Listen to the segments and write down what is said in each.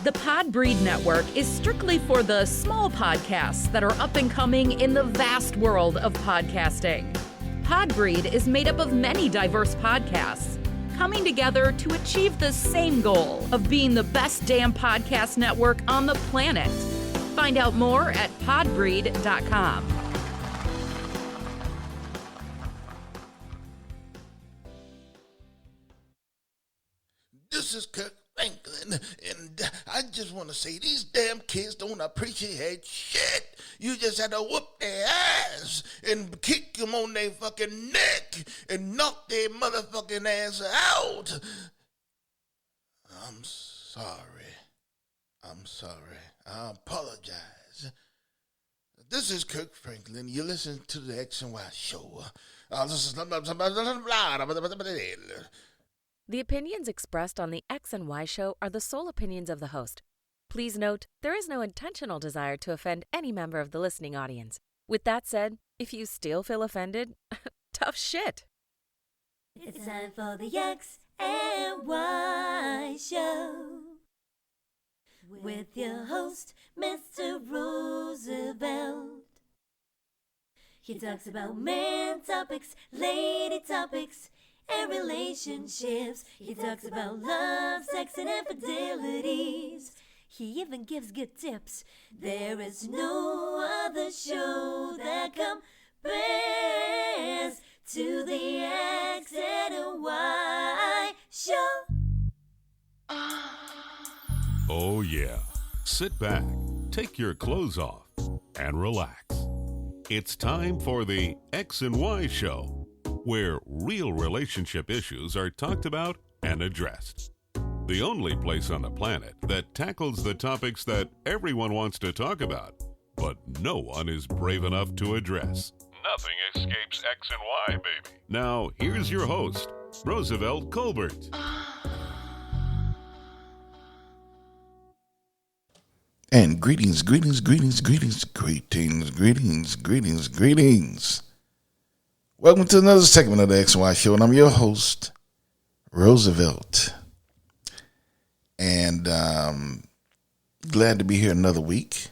The Podbreed Network is strictly for the small podcasts that are up and coming in the vast world of podcasting. Podbreed is made up of many diverse podcasts, coming together to achieve the same goal of being the best damn podcast network on the planet. Find out more at podbreed.com. This is Kirk Franklin, and I just want to say these damn kids don't appreciate shit. You just had to whoop their ass and kick them on their fucking neck and knock their motherfucking ass out. I'm sorry. I apologize. This is Kirk Franklin. You listen to the X and Y show. The opinions expressed on the X and Y show are the sole opinions of the host. Please note, there is no intentional desire to offend any member of the listening audience. With that said, if you still feel offended, tough shit. It's time for the X and Y show with your host, Mr. Roosevelt. He talks about man topics, lady topics, and relationships. He talks about love, sex, and infidelities. He even gives good tips. There is no other show that compares to the X and Y show. Oh yeah. Sit back, take your clothes off, and relax. It's time for the X and Y show, where real relationship issues are talked about and addressed. The only place on the planet that tackles the topics that everyone wants to talk about, but no one is brave enough to address. Nothing escapes X and Y, baby. Now, here's your host, Roosevelt Colbert. And greetings. Welcome to another segment of the X and Y show, and I'm your host, Roosevelt. And glad to be here another week.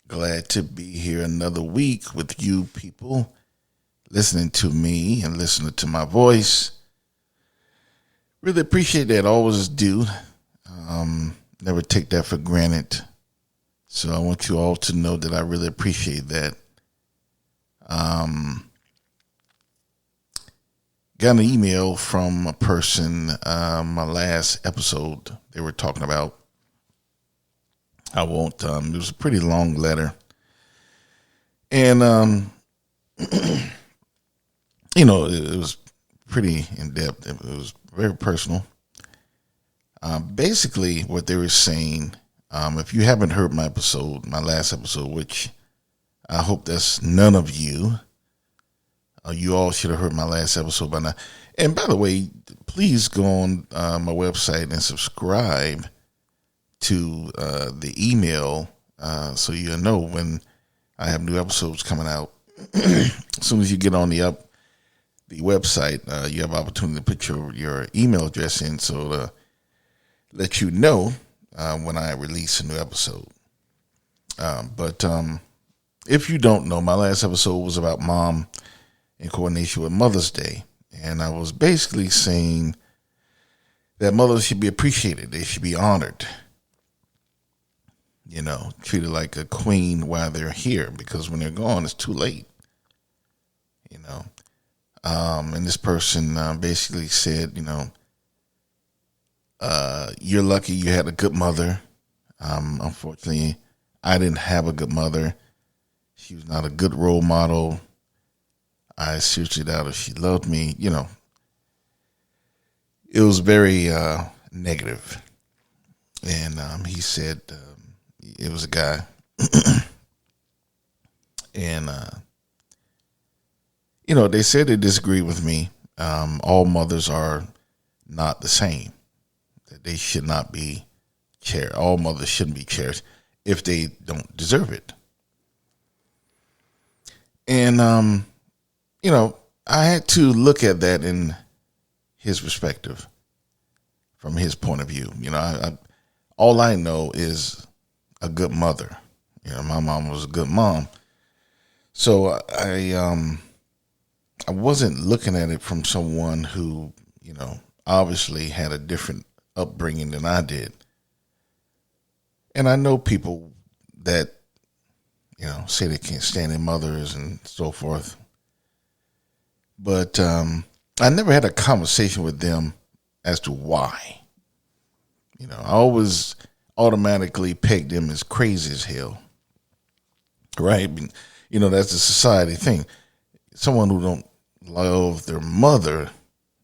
Glad to be here another week with you people, listening to me and listening to my voice. Really appreciate that. Always do. Never take that for granted. So I want you all to know that I really appreciate that. Got an email from a person, my last episode, they were talking about, it was a pretty long letter. And, it was pretty in-depth. It was very personal. Basically, what they were saying, if you haven't heard my last episode, which I hope that's none of you, you all should have heard my last episode by now. And by the way, please go on my website and subscribe to the email so you know when I have new episodes coming out. As soon as you get on the website, you have opportunity to put your email address in so to let you know when I release a new episode. But if you don't know, my last episode was about mom in coordination with Mother's Day. And I was basically saying that mothers should be appreciated. They should be honored. Treated like a queen while they're here, because when they're gone, it's too late. And this person basically said, you're lucky you had a good mother. Unfortunately, I didn't have a good mother. She was not a good role model. I seriously doubt if she loved me. It was very negative. And he said it was a guy. And, they said they disagree with me. All mothers are not the same. That they should not be cherished. All mothers shouldn't be cherished if they don't deserve it. And, I had to look at that in his perspective, from his point of view. all I know is a good mother. My mom was a good mom. So I wasn't looking at it from someone who, obviously had a different upbringing than I did. And I know people that, say they can't stand their mothers and so forth. But I never had a conversation with them as to why. I always automatically pegged them as crazy as hell. Right? That's a society thing. Someone who don't love their mother,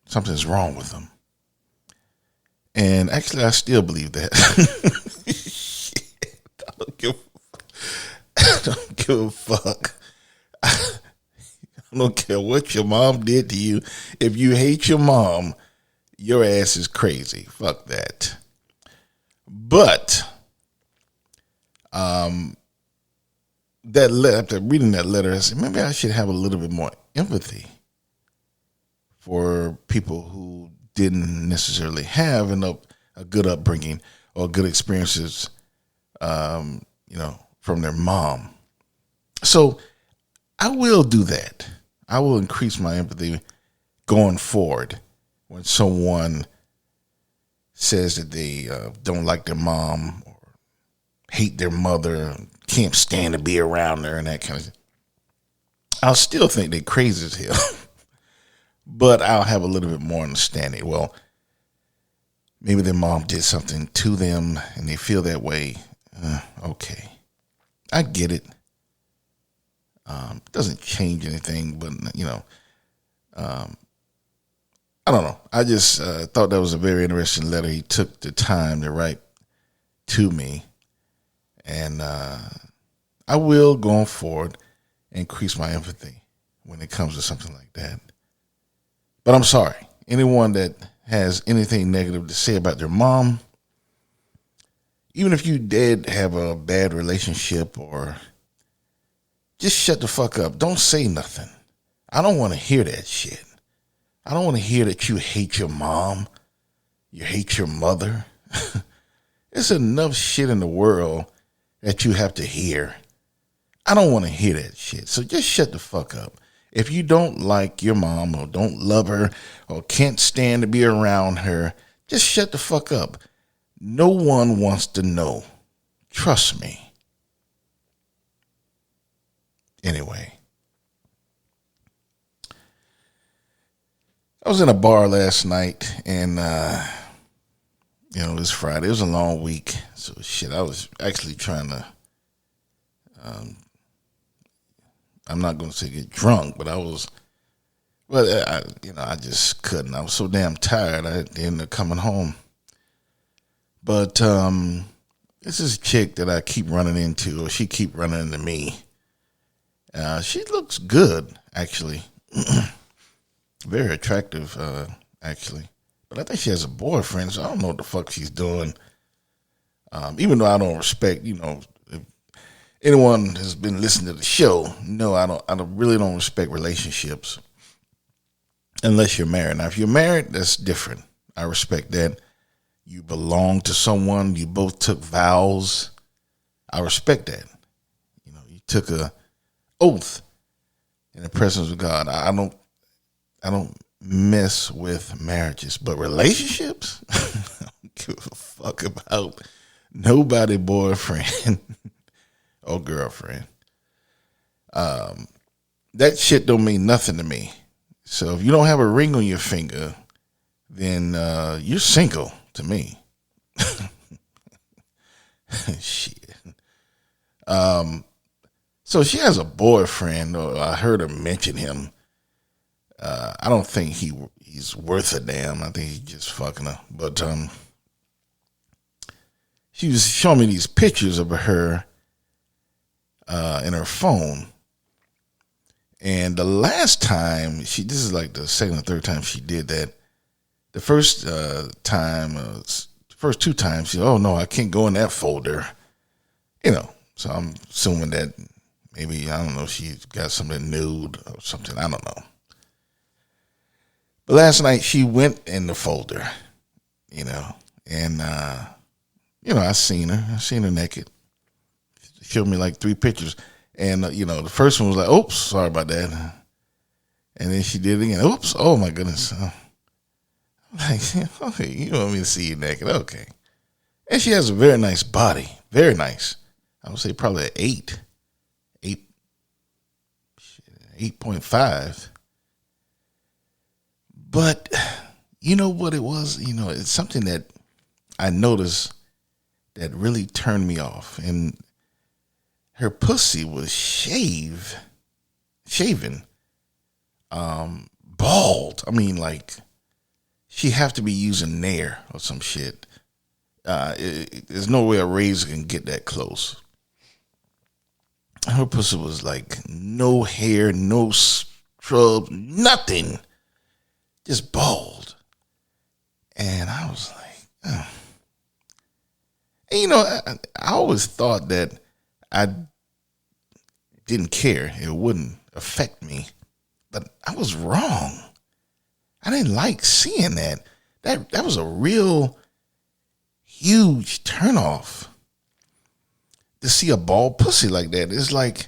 something's wrong with them. And actually, I still believe that. I don't give a fuck. I don't care what your mom did to you. If you hate your mom, your ass is crazy. Fuck that. But that letter, after reading that letter, I said, maybe I should have a little bit more empathy for people who didn't necessarily have a good upbringing or good experiences, from their mom. So I will do that. I will increase my empathy going forward when someone says that they don't like their mom or hate their mother, can't stand to be around her and that kind of thing. I'll still think they're crazy as hell, but I'll have a little bit more understanding. Well, maybe their mom did something to them and they feel that way. Okay. I get it. It doesn't change anything, but, I don't know. I just thought that was a very interesting letter. He took the time to write to me. And I will, going forward, increase my empathy when it comes to something like that. But I'm sorry. Anyone that has anything negative to say about their mom, even if you did have a bad relationship, or just shut the fuck up. Don't say nothing. I don't want to hear that shit. I don't want to hear that you hate your mom. You hate your mother. There's enough shit in the world that you have to hear. I don't want to hear that shit. So just shut the fuck up. If you don't like your mom or don't love her or can't stand to be around her, just shut the fuck up. No one wants to know. Trust me. Anyway. I was in a bar last night and, it was Friday. It was a long week. So shit, I was actually trying to, I'm not going to say get drunk, but I just couldn't. I was so damn tired. I ended up coming home. But this is a chick that I keep running into, or she keep running into me. She looks good, actually. Very attractive, actually. But I think she has a boyfriend, so I don't know what the fuck she's doing. Even though I don't respect, if anyone has been listening to the show, no, I really don't respect relationships unless you're married. Now, if you're married, that's different. I respect that. You belong to someone. You both took vows. I respect that. You took a oath in the presence of God. I don't mess with marriages, but relationships, I don't give a fuck about nobody boyfriend or girlfriend. That shit don't mean nothing to me. So if you don't have a ring on your finger, then you're single to me. Shit. So she has a boyfriend, or I heard her mention him. I don't think he's worth a damn. I think he's just fucking her. But she was showing me these pictures of her in her phone. And the last time this is like the second or third time she did that. The first first two times, she said, oh no, I can't go in that folder. So I'm assuming that maybe, I don't know, she's got something nude or something. I don't know. But last night she went in the folder, and I seen her. I seen her naked. She showed me like 3 pictures. And, the first one was like, oops, sorry about that. And then she did it again. Oops, oh my goodness. I'm like, okay, you want me to see you naked? Okay. And she has a very nice body. Very nice. I would say probably an 8.5. But you know what it was? It's something that I noticed that really turned me off. And her pussy was shaven, bald. I mean, like, she have to be using Nair or some shit. There's no way a razor can get that close. Her pussy was like no hair, no scrub, nothing. Just bald. And I was like, oh. And I always thought that I didn't care. It wouldn't affect me. But I was wrong. I didn't like seeing that. That was a real huge turnoff. To see a bald pussy like that. It's like,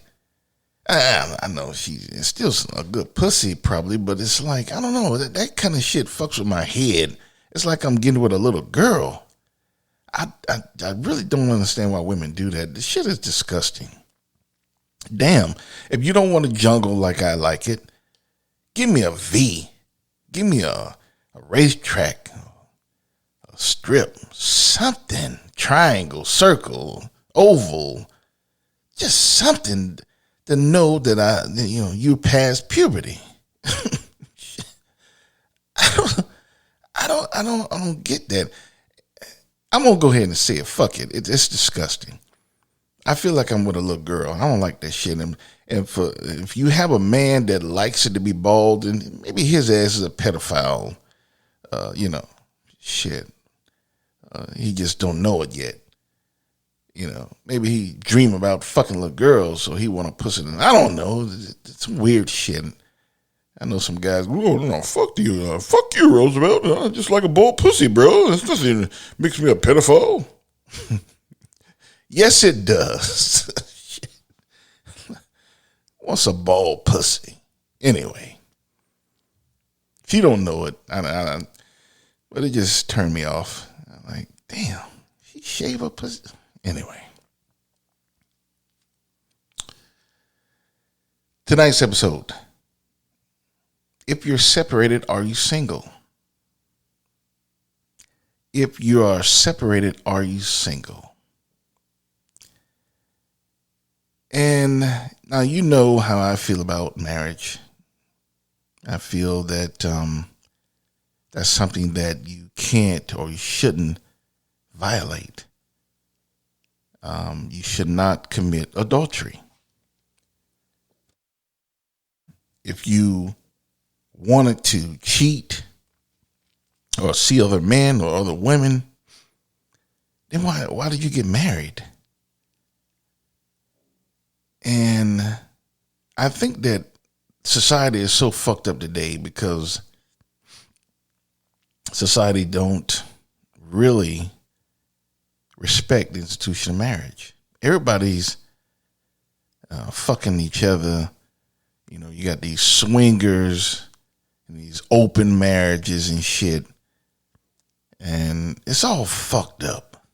I know it's still a good pussy probably, but it's like, I don't know, that kind of shit fucks with my head. It's like I'm getting with a little girl. I really don't understand why women do that. This shit is disgusting. Damn, if you don't want a jungle like I like it, give me a V. Give me a racetrack, a strip, something, triangle, circle, oval, just something to know that you're past puberty. I don't get that. I'm gonna go ahead and say it. Fuck it. It's disgusting. I feel like I'm with a little girl. I don't like that shit. And if you have a man that likes it to be bald, then maybe his ass is a pedophile. Shit. He just don't know it yet. Maybe he dream about fucking little girls, so he want to pussy them. I don't know. It's some weird shit. I know some guys. Oh no, fuck you, Roosevelt. Just like a bald pussy, bro. This doesn't makes me a pedophile. Yes, it does. What's a bald pussy? Anyway, if you don't know it, but it just turned me off. I'm like, damn, she shave her pussy. Anyway, tonight's episode. If you're separated, are you single? If you are separated, are you single? And now you know how I feel about marriage. I feel that that's something that you can't or you shouldn't violate. You should not commit adultery. If you wanted to cheat or see other men or other women, then why did you get married? And I think that society is so fucked up today because society don't really respect the institution of marriage. Everybody's fucking each other. You got these swingers and these open marriages and shit. And it's all fucked up.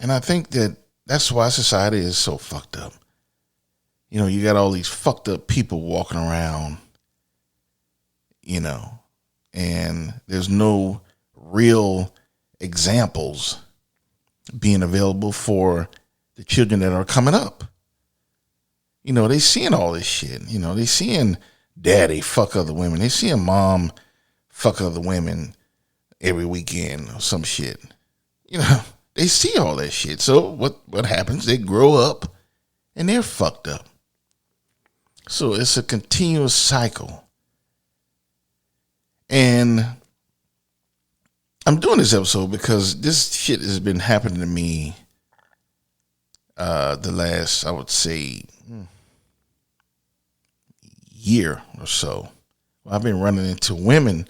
And I think that that's why society is so fucked up. You got all these fucked up people walking around, and there's no real examples being available for the children that are coming up. They seeing all this shit. They seeing daddy fuck other women. They seeing mom fuck other women every weekend or some shit. They see all that shit. So what happens? They grow up and they're fucked up. So it's a continuous cycle. And I'm doing this episode because this shit has been happening to me the last, I would say, year or so. I've been running into women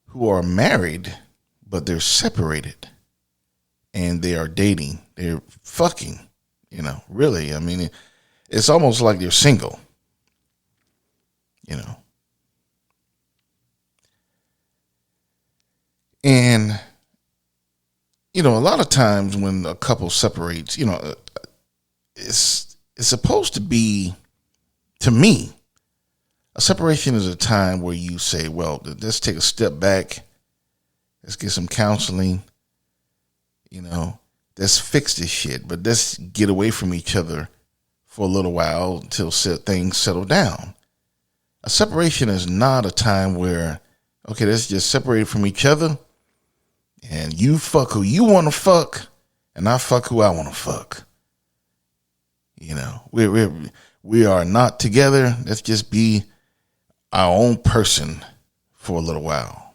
who are married, but they're separated and they are dating. They're fucking, really. I mean, it's almost like they're single, And, a lot of times when a couple separates, it's supposed to be, to me, a separation is a time where you say, well, let's take a step back. Let's get some counseling. Let's fix this shit. But let's get away from each other for a little while until things settle down. A separation is not a time where, okay, let's just separate from each other and you fuck who you want to fuck and I fuck who I want to fuck. We are not together. Let's just be our own person for a little while.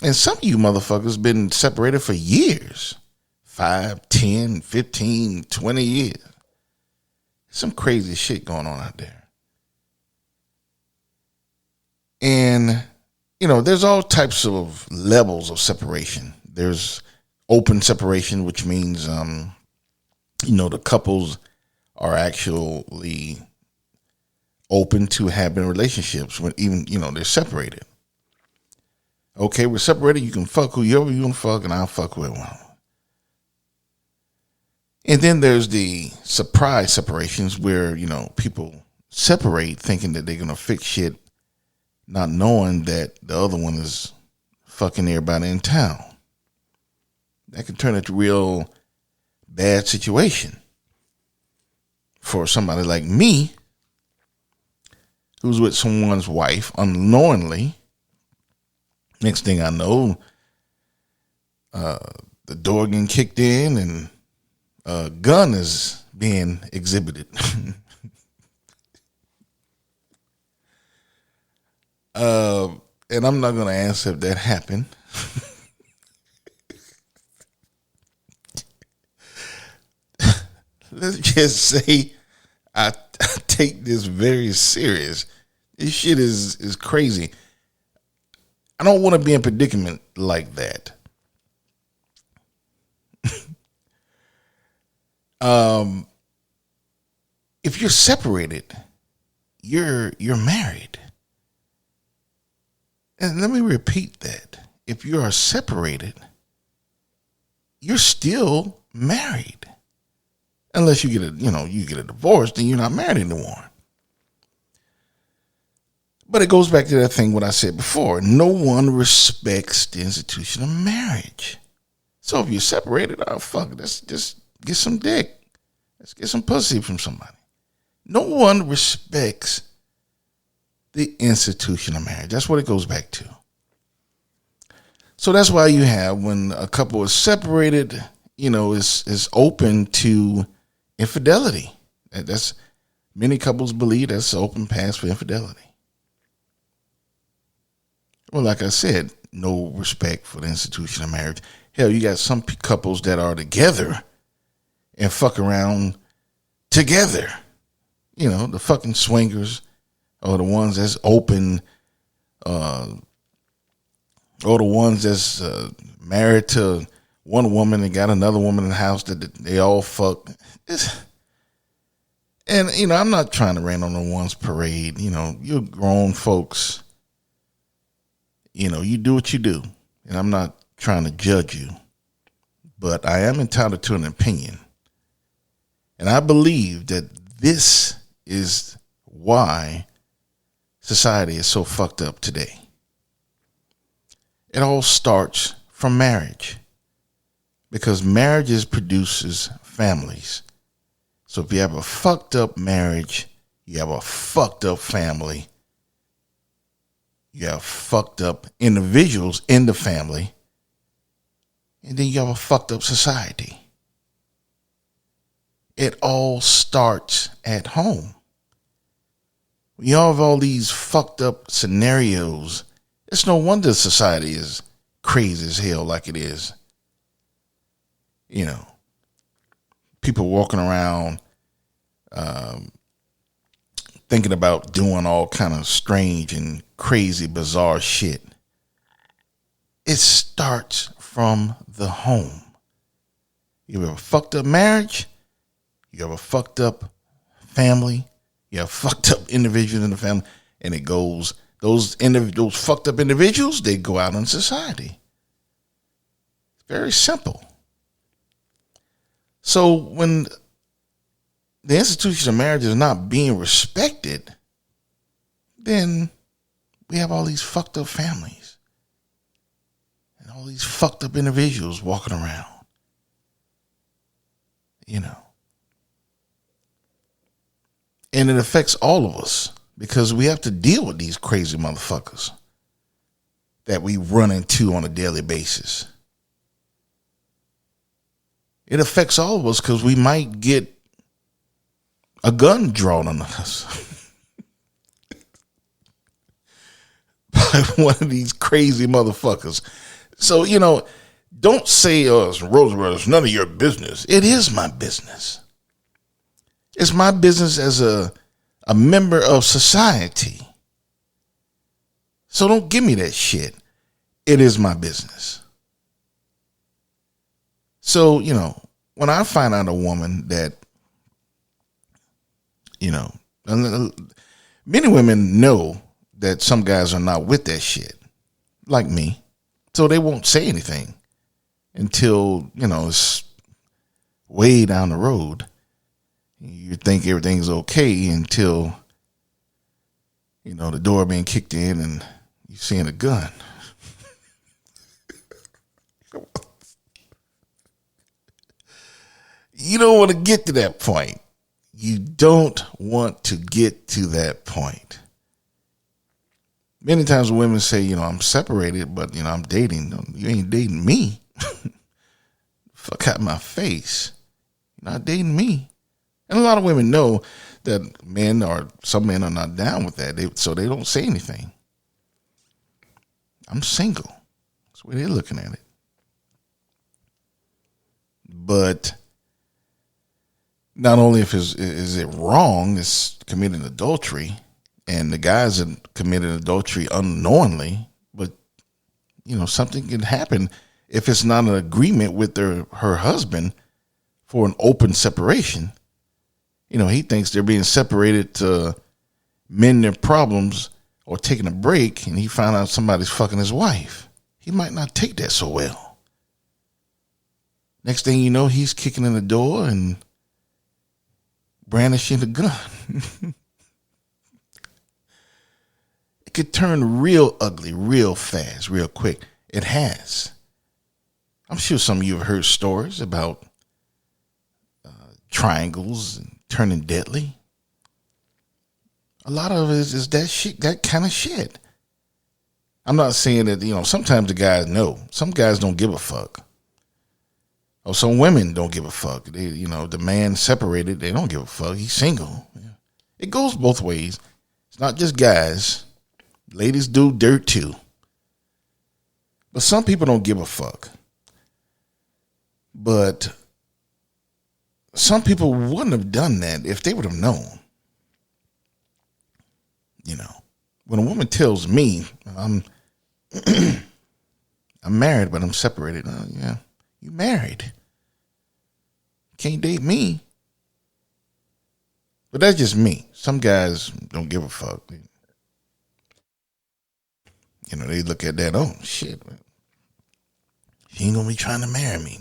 And some of you motherfuckers been separated for years. 5, 10, 15, 20 years. Some crazy shit going on out there. And, there's all types of levels of separation. There's open separation, which means, the couples are actually open to having relationships when even, they're separated. Okay, we're separated. You can fuck whoever you want to fuck and I'll fuck whoever I want. And then there's the surprise separations where, people separate thinking that they're going to fix shit, not knowing that the other one is fucking everybody in town. That can turn into a real bad situation for somebody like me who's with someone's wife unknowingly. Next thing I know, the door getting kicked in and a gun is being exhibited. And I'm not going to answer if that happened. Let's just say I take this very serious. This shit is crazy. I don't want to be in a predicament like that. If you're separated, you're married. And let me repeat that. If you are separated, you're still married. Unless you get a divorce, then you're not married anymore. But it goes back to that thing what I said before. No one respects the institution of marriage. So if you're separated, fuck it. Let's just get some dick. Let's get some pussy from somebody. No one respects the institution of marriage. That's what it goes back to. So that's why you have when a couple is separated, is open to infidelity. That's many couples believe that's an open path for infidelity. Well, like I said, no respect for the institution of marriage. Hell, you got some couples that are together and fuck around together. The fucking swingers or the ones that's open, or the ones that's married to one woman and got another woman in the house that they all fuck. And, I'm not trying to rain on no one's parade. You're grown folks. You do what you do. And I'm not trying to judge you. But I am entitled to an opinion. And I believe that this is why society is so fucked up today. It all starts from marriage. Because marriages produces families. So if you have a fucked up marriage, you have a fucked up family, you have fucked up individuals in the family, and then you have a fucked up society. It all starts at home. We all have all these fucked up scenarios. It's no wonder society is crazy as hell like it is. People walking around thinking about doing all kind of strange and crazy, bizarre shit. It starts from the home. You have a fucked up marriage, you have a fucked up family, you have fucked up individuals in the family, and it goes, those fucked up individuals, they go out in society. It's very simple. So when the institution of marriage is not being respected, then we have all these fucked up families and all these fucked up individuals walking around. You know. And it affects all of us because we have to deal with these crazy motherfuckers that we run into on a daily basis. It affects all of us because we might get a gun drawn on us by one of these crazy motherfuckers. So, you know, don't say, Roosevelt, it's none of your business. It is my business. It's my business as a member of society. So don't give me that shit. It is my business. So, you know, when I find out a woman that, you know, many women know that some guys are not with that shit, like me. So they won't say anything until, you know, it's way down the road. You think everything's okay until, you know, the door being kicked in and you seeing a gun. You don't want to get to that point. You don't want to get to that point. Many times women say, you know, I'm separated, but, you know, I'm dating. No, you ain't dating me. Fuck out my face. You're not dating me. And a lot of women know that some men are not down with that. So they don't say anything. I'm single. That's the way they're looking at it. But not only is it wrong, it's committing adultery, and the guys that committed adultery unknowingly, but, you know, something can happen if it's not an agreement with her husband for an open separation. You know, he thinks they're being separated to mend their problems or taking a break, and he found out somebody's fucking his wife. He might not take that so well. Next thing you know, he's kicking in the door and brandishing a gun. It could turn real ugly, real fast, real quick. It has. I'm sure some of you have heard stories about triangles and turning deadly. A lot of it is that shit, that kind of shit. I'm not saying that, you know, sometimes the guys know. Some guys don't give a fuck. Or some women don't give a fuck. They, you know, the man separated, they don't give a fuck. He's single. It goes both ways. It's not just guys. Ladies do dirt too. But some people don't give a fuck. But some people wouldn't have done that if they would have known. You know, when a woman tells me I'm married, but I'm separated. Yeah, you married. Can't date me. But that's just me. Some guys don't give a fuck. You know, they look at that, oh, shit. She ain't going to be trying to marry me.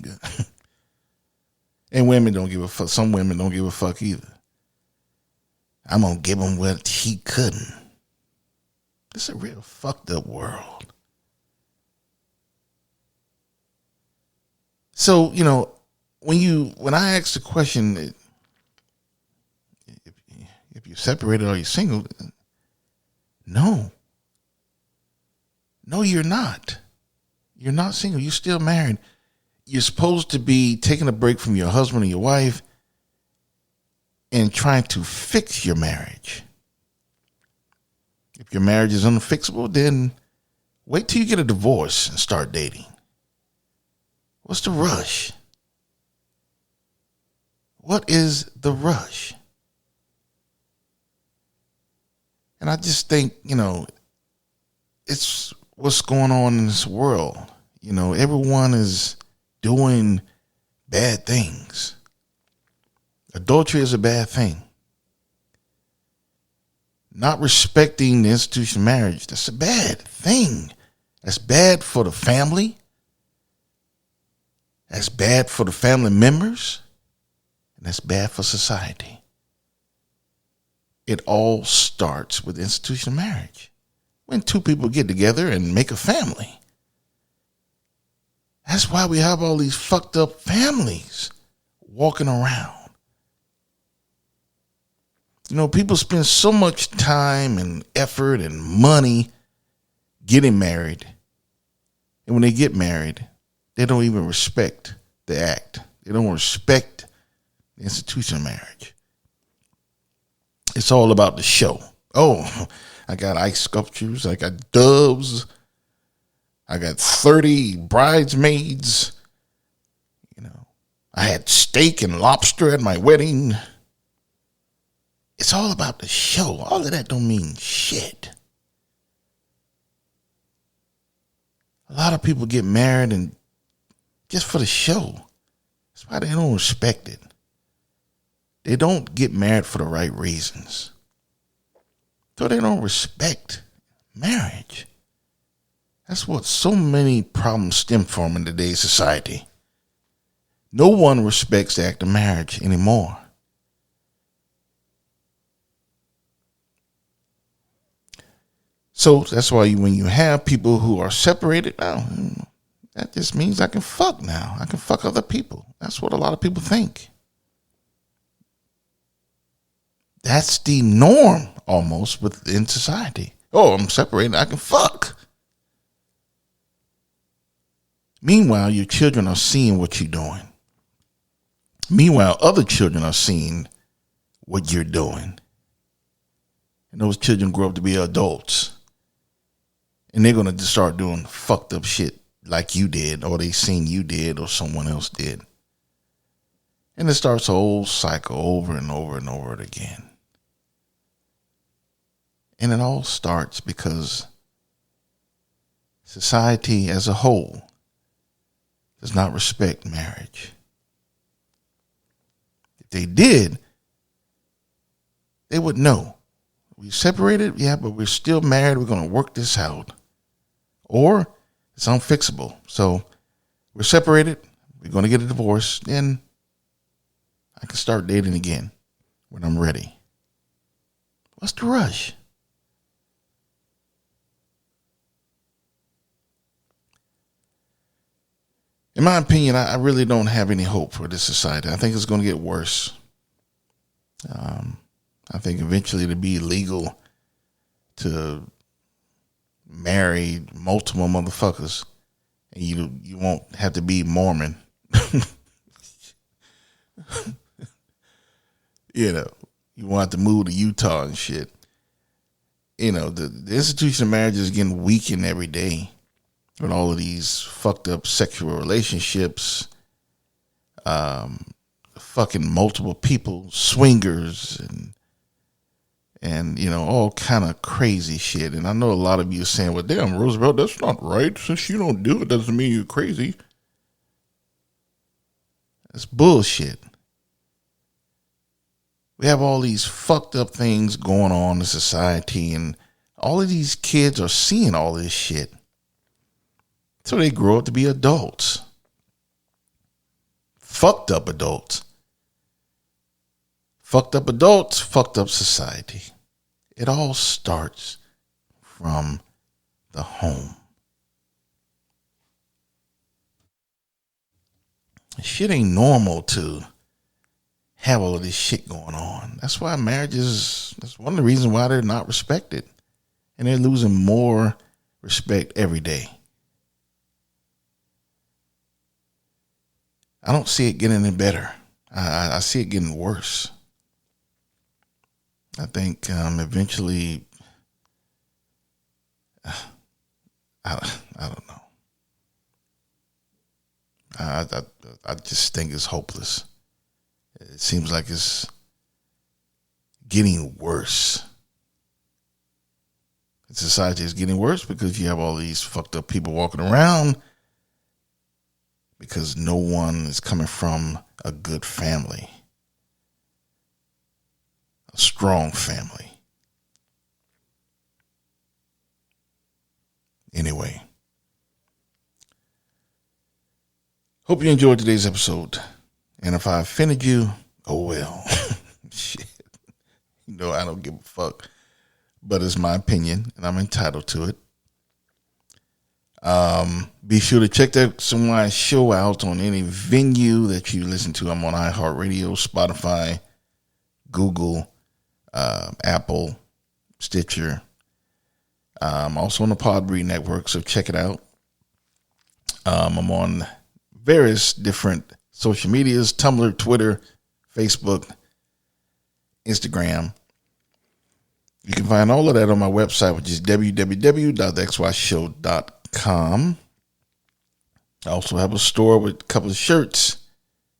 And women don't give a fuck. Some women don't give a fuck either. I'm going to give him what he couldn't. It's a real fucked up world. So, you know, when I ask the question, if you're separated or you're single, no. No, you're not. You're not single. You're still married. You're supposed to be taking a break from your husband or your wife and trying to fix your marriage. If your marriage is unfixable, then wait till you get a divorce and start dating. What's the rush? What is the rush? And I just think, you know, it's what's going on in this world. everyone is doing bad things. Adultery is a bad thing. Not respecting the institution of marriage, that's a bad thing. That's bad for the family. That's bad for the family members. And that's bad for society. It all starts with the institution of marriage. When two people get together and make a family. That's why we have all these fucked up families walking around. People spend so much time and effort and money getting married. And when they get married, they don't even respect the act. They don't respect the institution of marriage. It's all about the show. Oh, I got ice sculptures. I got doves. I got 30 bridesmaids. I had steak and lobster at my wedding. It's all about the show. All of that don't mean shit. A lot of people get married and just for the show. That's why they don't respect it. They don't get married for the right reasons. So they don't respect marriage. That's what so many problems stem from in today's society. No one respects the act of marriage anymore. So that's why when you have people who are separated, that just means I can fuck now. I can fuck other people. That's what a lot of people think. That's the norm almost within society. Oh, I'm separated. I can fuck. Meanwhile, your children are seeing what you're doing. Meanwhile, other children are seeing what you're doing. And those children grow up to be adults. And they're going to start doing fucked up shit like you did, or they seen you did, or someone else did. And it starts a whole cycle over and over and over again. And it all starts because society as a whole does not respect marriage. If they did, they would know. We separated, yeah, but we're still married. We're going to work this out. Or it's unfixable. So we're separated. We're going to get a divorce. Then I can start dating again when I'm ready. What's the rush? In my opinion, I really don't have any hope for this society. I think it's going to get worse. I think eventually it'll be illegal to marry multiple motherfuckers, and you won't have to be Mormon. You won't have to move to Utah and shit. The institution of marriage is getting weakened every day with all of these fucked up sexual relationships, fucking multiple people, swingers, and all kind of crazy shit. And I know a lot of you are saying, well, damn, Roosevelt, that's not right. Since you don't do it, doesn't mean you're crazy. That's bullshit. We have all these fucked up things going on in society, and all of these kids are seeing all this shit. So they grow up to be adults. Fucked up adults. Fucked up adults, fucked up society. It all starts from the home. Shit ain't normal to have all of this shit going on. That's why that's one of the reasons why they're not respected. And they're losing more respect every day. I don't see it getting any better. I see it getting worse. I think eventually, I don't know. I just think it's hopeless. It seems like it's getting worse. Society is getting worse because you have all these fucked up people walking around because no one is coming from a good family, a strong family. Anyway, hope you enjoyed today's episode. And if I offended you, oh well. Shit. I don't give a fuck. But it's my opinion, and I'm entitled to it. Be sure to check that X&Y show out on any venue that you listen to. I'm on iHeartRadio, Spotify, Google, Apple, Stitcher. I'm also on the Podbreed Network, so check it out. I'm on various different social medias, Tumblr, Twitter, Facebook, Instagram. You can find all of that on my website, which is www.thexyshow.com. I also have a store with a couple of shirts.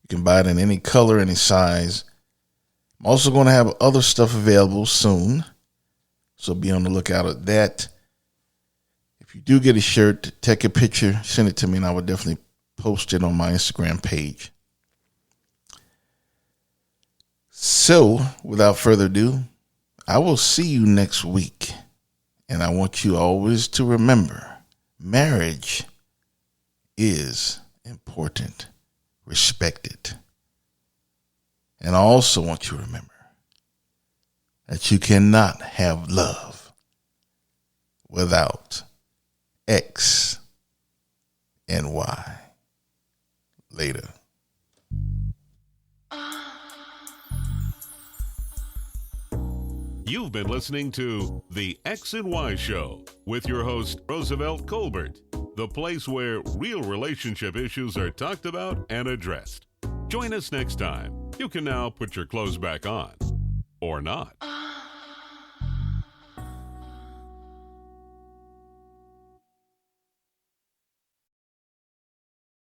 You can buy it in any color, any size. I'm also going to have other stuff available soon, so be on the lookout at that. If you do get a shirt, take a picture, send it to me, and I would definitely post it on my Instagram page. So, without further ado, I will see you next week. And I want you always to remember, marriage is important. Respect it. And I also want you to remember that you cannot have love without X and Y. Later. You've been listening to The X and Y Show with your host, Roosevelt Colbert, the place where real relationship issues are talked about and addressed. Join us next time. You can now put your clothes back on, or not.